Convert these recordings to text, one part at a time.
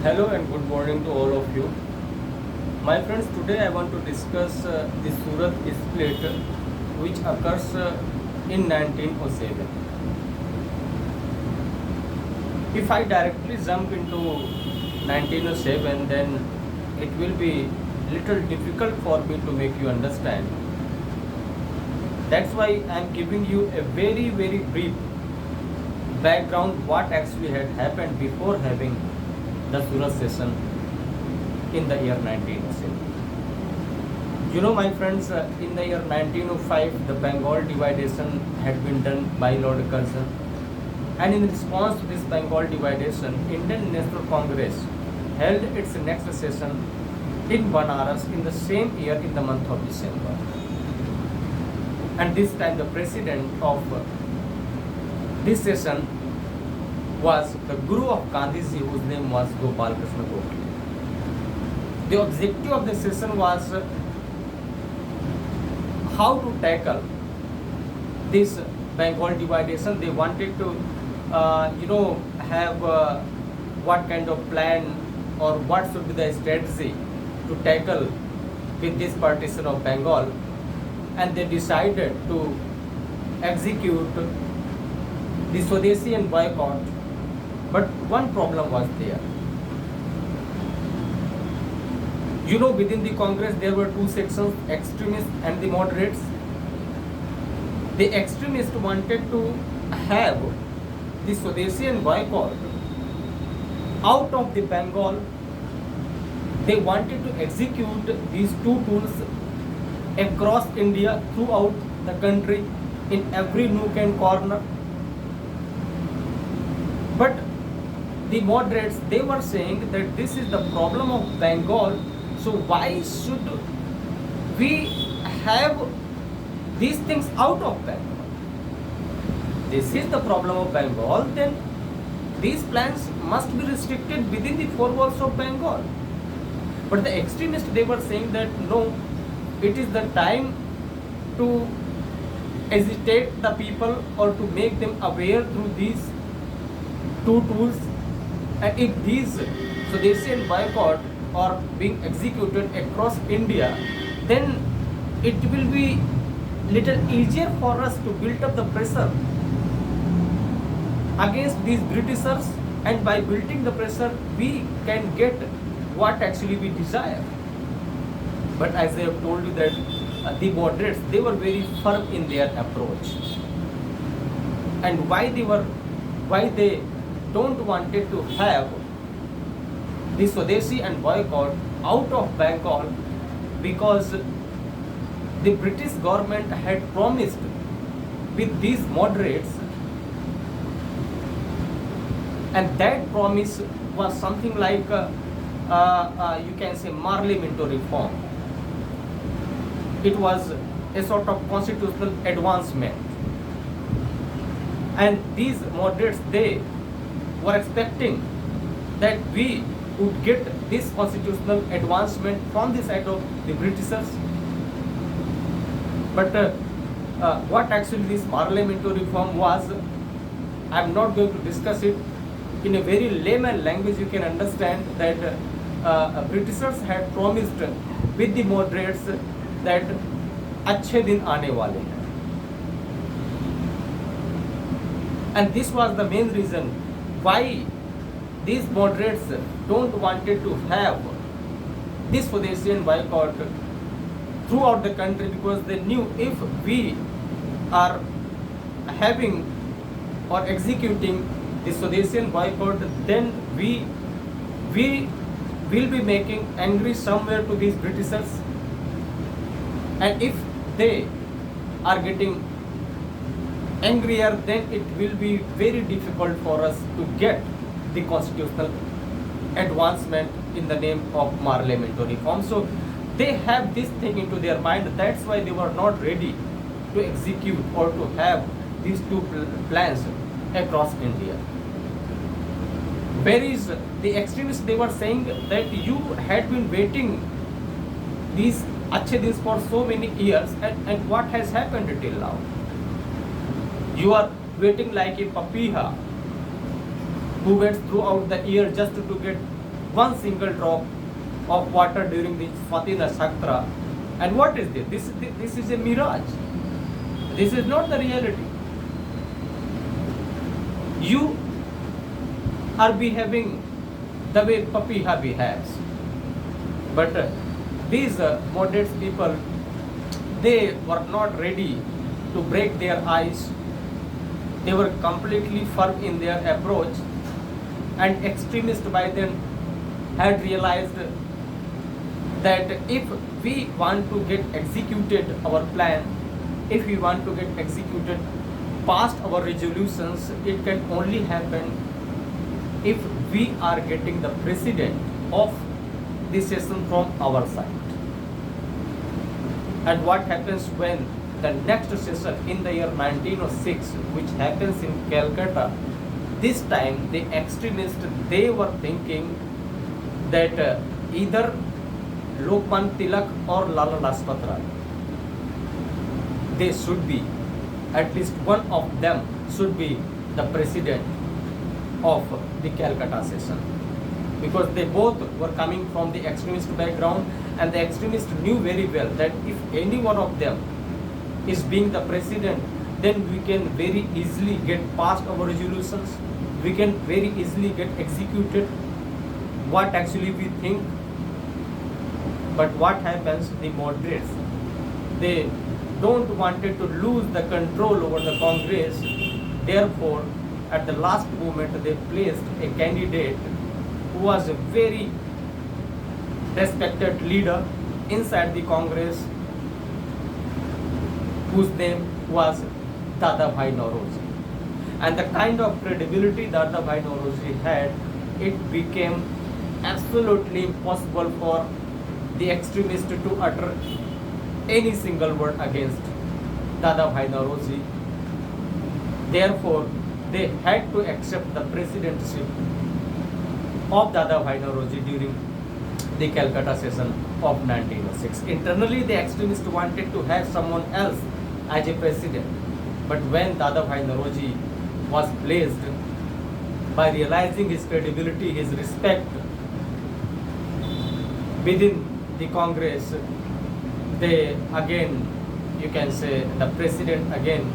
Hello and good morning to all of you. My friends, today I want to discuss the surat split which occurs in 1907. If I directly jump into 1907, then it will be little difficult for me to make you understand. That's why I am giving you a very brief background what actually had happened before having the surat session in the year 1907. You know, my friends, in the year 1905, the Bengal dividation had been done by Lord Curzon, and in response to this Bengal dividation, Indian National Congress held its next session in Banaras in the same year in the month of December. And this time, the president of this session was the Guru of Gandhiji, whose name was Gopal Krishna Gokhale. The objective of the session was how to tackle this Bengal dividation. They wanted to, have what kind of plan or what should be the strategy to tackle with this partition of Bengal, and they decided to execute the Swadeshi and boycott. But one problem was there. You know, within the Congress there were two sections, extremists and the moderates. The extremists wanted to have the Swadeshi and boycott out of the Bengal. They wanted to execute these two tools across India, throughout the country, in every nook and corner. But the moderates, they were saying that this is the problem of Bengal, so why should we have these things out of Bengal? This is the problem of Bengal, then these plans must be restricted within the four walls of Bengal. But the extremists, they were saying that no, it is the time to agitate the people or to make them aware through these two tools. And if these Swadeshi and boycott are being executed across India, then it will be little easier for us to build up the pressure against these Britishers, and by building the pressure we can get what actually we desire. But as I have told you that the moderates, they were very firm in their approach. And why they don't wanted to have the Swadeshi and boycott out of Bengal, because the British government had promised with these moderates, and that promise was something like you can say parliamentary reform. It was a sort of constitutional advancement, and these moderates, they were expecting that we would get this constitutional advancement from the side of the Britishers. But what actually this parliamentary reform was, I am not going to discuss it. In a very layman language, you can understand that Britishers had promised with the moderates that अच्छे दिन आने वाले हैं. And this was the main reason why these moderates don't wanted to have this Swadeshi and boycott throughout the country, because they knew if we are having or executing the Swadeshi and boycott, then we will be making angry somewhere to these Britishers, and if they are getting angrier, then it will be very difficult for us to get the constitutional advancement in the name of parliamentary reform. So they have this thing into their mind. That's why they were not ready to execute or to have these two plans across India. Whereas the extremists, they were saying that you had been waiting these अच्छे दिन for so many years, and what has happened till now? You are waiting like a papiha who waits throughout the year just to get one single drop of water during the Swati Nakshatra. And what is this? This is a mirage. This is not the reality. You are behaving the way Papiha behaves. But these moderate people, they were not ready to break their ice. They were completely firm in their approach, and extremists by then had realized that if we want to get executed our plan, if we want to get executed past our resolutions, it can only happen if we are getting the precedent of the session from our side. And what happens when the next session in the year 1906, which happens in Calcutta, this time the extremists, they were thinking that either Lokman Tilak or Lala Lajpat Rai, they should be, at least one of them should be the president of the Calcutta session, because they both were coming from the extremist background, and the extremists knew very well that if any one of them is being the president, then we can very easily get past our resolutions, we can very easily get executed what actually we think. But what happens, the moderates, they don't wanted to lose the control over the Congress. Therefore, at the last moment, they placed a candidate who was a very respected leader inside the Congress, whose name was Dada Bhai Nauroji. And the kind of credibility Dada Bhai Nauroji had, it became absolutely impossible for the extremists to utter any single word against Dada Bhai Nauroji. Therefore, they had to accept the presidency of Dada Bhai Nauroji during the Calcutta session of 1906. Internally, the extremists wanted to have someone else as a president. But when Dada Bhai Nauroji was placed, by realizing his credibility, his respect within the Congress, they again, you can say, the president again,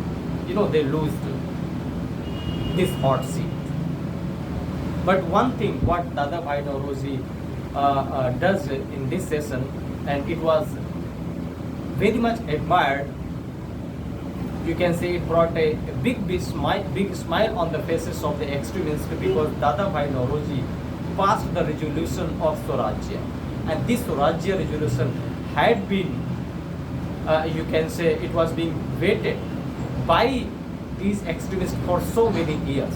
they lose this hot seat. But one thing what Dada Bhai Nauroji does in this session, and it was very much admired, you can say it brought a big smile on the faces of the extremists, because Dada Bhai Nauroji passed the resolution of Swarajya. And this Swarajya resolution had been, you can say, it was being waited by these extremists for so many years.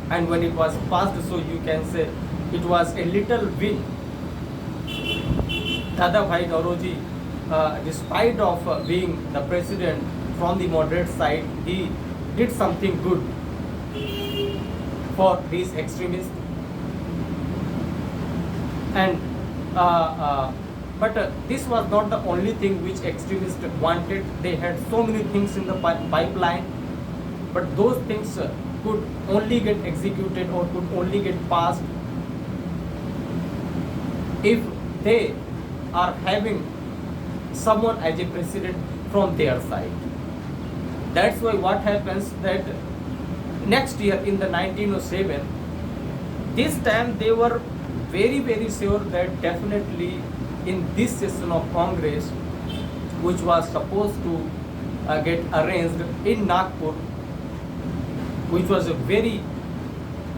And when it was passed, so you can say it was a little win. Dada Bhai Nauroji, despite of being the president from the moderate side, he did something good for these extremists. And but this was not the only thing which extremists wanted. They had so many things in the pipeline, but those things could only get executed or could only get passed if they are having someone as a president from their side. That's why what happens that next year in the 1907, this time they were very sure that definitely in this session of Congress, which was supposed to get arranged in Nagpur, which was a very,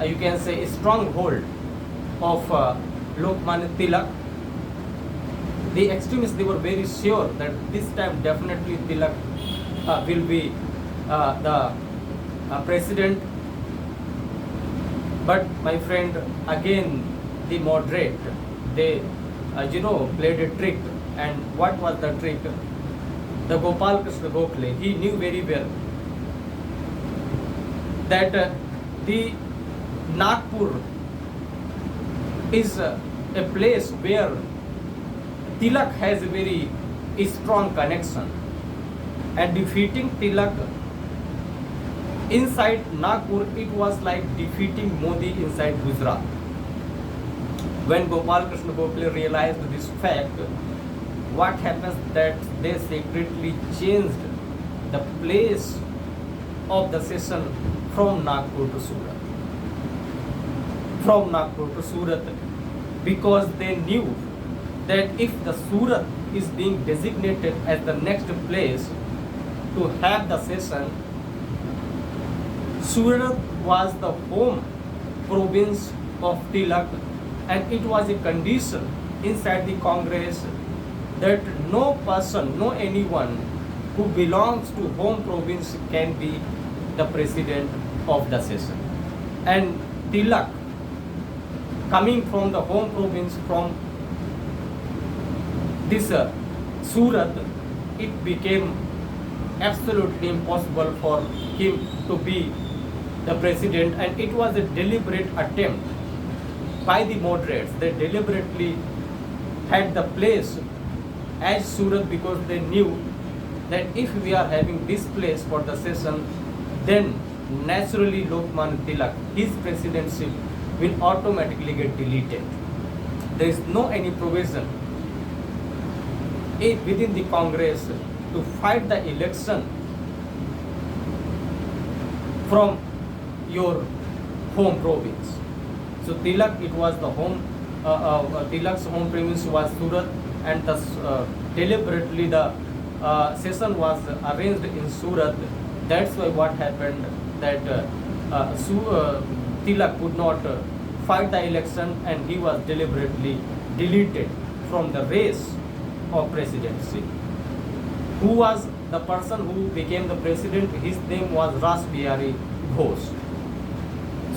you can say, a stronghold of Lokmanya Tilak, the extremists, they were very sure that this time definitely Tilak will be the president. But my friend, again the moderate, they played a trick. And what was the trick? The Gopal Krishna Gokhale, he knew very well that the Nagpur is a place where Tilak has a very strong connection, and defeating Tilak inside Nagpur, it was like defeating Modi inside Gujarat. When Gopal Krishna Gokhale realized this fact, what happens that they secretly changed the place of the session from Nagpur to Surat. From Nagpur to Surat, because they knew that if the Surat is being designated as the next place to have the session, Surat was the home province of Tilak, and it was a condition inside the Congress that no person, no anyone who belongs to home province can be the president of the session. And Tilak, coming from the home province, from this Surat, it became absolutely impossible for him to be the president, and it was a deliberate attempt by the moderates. They deliberately had the place as Surat because they knew that if we are having this place for the session, then naturally Lokmanya Tilak, his presidency will automatically get deleted. There is no any provision within the Congress to fight the election from your home province. So Tilak, it was the home, Tilak's home province was Surat, and deliberately the session was arranged in Surat. That's why what happened that Tilak could not fight the election, and he was deliberately deleted from the race of presidency. Who was the person who became the president? His name was Ras Bihari Ghosh.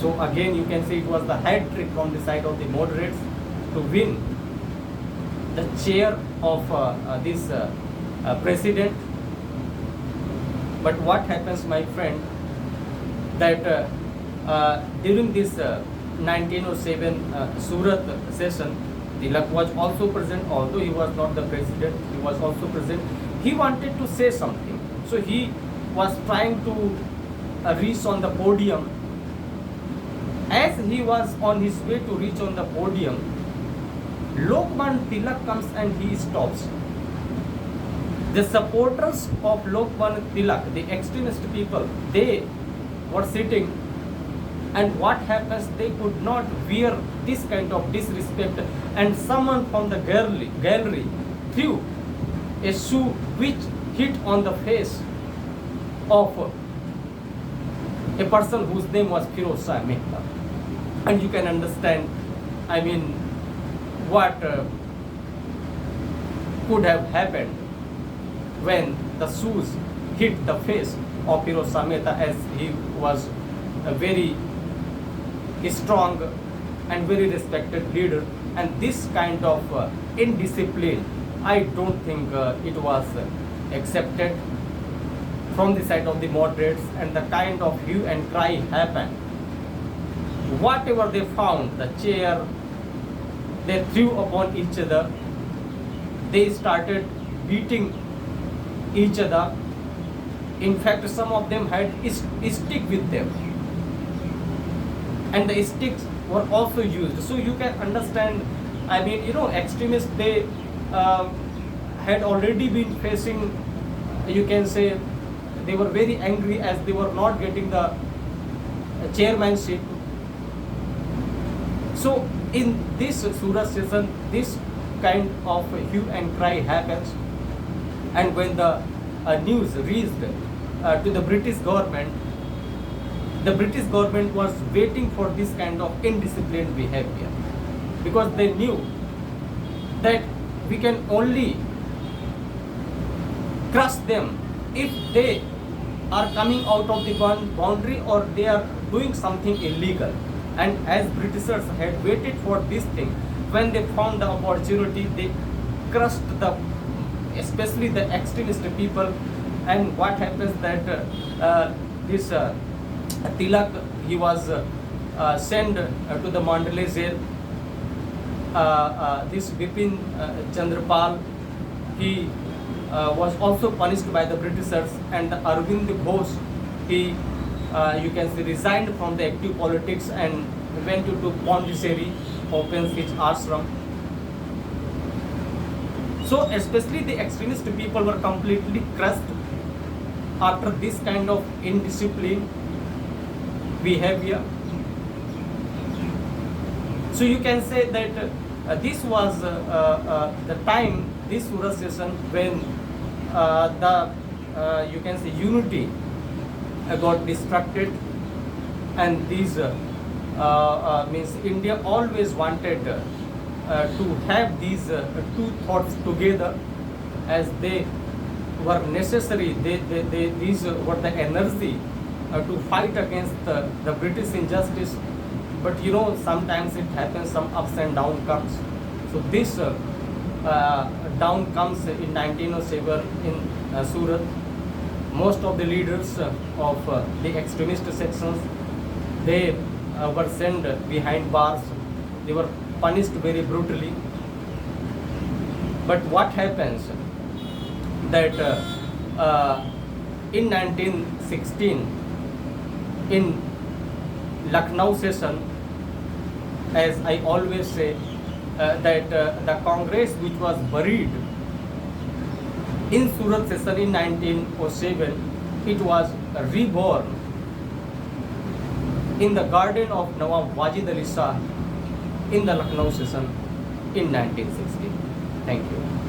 So again you can say it was the hat trick from the side of the moderates to win the chair of this president. But what happens, my friend, that during this 1907 Surat session, Tilak was also present, although he was not the president, he was also present. He wanted to say something, so he was trying to reach on the podium. As he was on his way to reach on the podium, Lokmanya Tilak comes and he stops. The supporters of Lokmanya Tilak, the extremist people, they were sitting, and what happens, they could not bear this kind of disrespect, and someone from the gallery threw a shoe which hit on the face of a person whose name was Firoz Shah Mehta. And you can understand, I mean, what could have happened when the shoes hit the face of Firoz Shah Mehta, as he was a very strong and very respected leader. And this kind of indiscipline, I don't think it was accepted from the side of the moderates, and the kind of hue and cry happened. Whatever they found, the chair, they threw upon each other. They started beating each other. In fact, some of them had a stick with them, and the sticks were also used. So you can understand, I mean, extremists, they had already been facing, you can say, they were very angry as they were not getting the chairmanship. So in this Surat session, this kind of hue and cry happens, and when the news reached to the British government was waiting for this kind of indisciplined behavior, because they knew that we can only crush them if they are coming out of the boundary or they are doing something illegal. And as Britishers had waited for this thing, when they found the opportunity, they crushed especially the extremist people. And what happens that this Tilak, he was sent to the Mandalay jail. This Bipin Chandrapal, he was also punished by the Britishers, and Arvind Ghosh, he you can say resigned from the active politics and went to Pondicherry. opens his ashram. So especially the extremist people were completely crushed after this kind of indiscipline behavior. So you can say that this was the time, this Surah session, when you can say unity got distracted, and these means India always wanted to have these two thoughts together, as they were necessary. These were the energy to fight against the British injustice. But you know, sometimes it happens, some ups and down comes. So this down comes in 1907 in Surat. Most of the leaders of the extremist sections, they were sent behind bars. They were punished very brutally. But what happens that in 1916 in Lucknow session, as I always say, that the Congress which was buried in Surat session in 1907, it was reborn in the garden of Nawab Wajid Ali Shah in the Lucknow session in 1916. Thank you.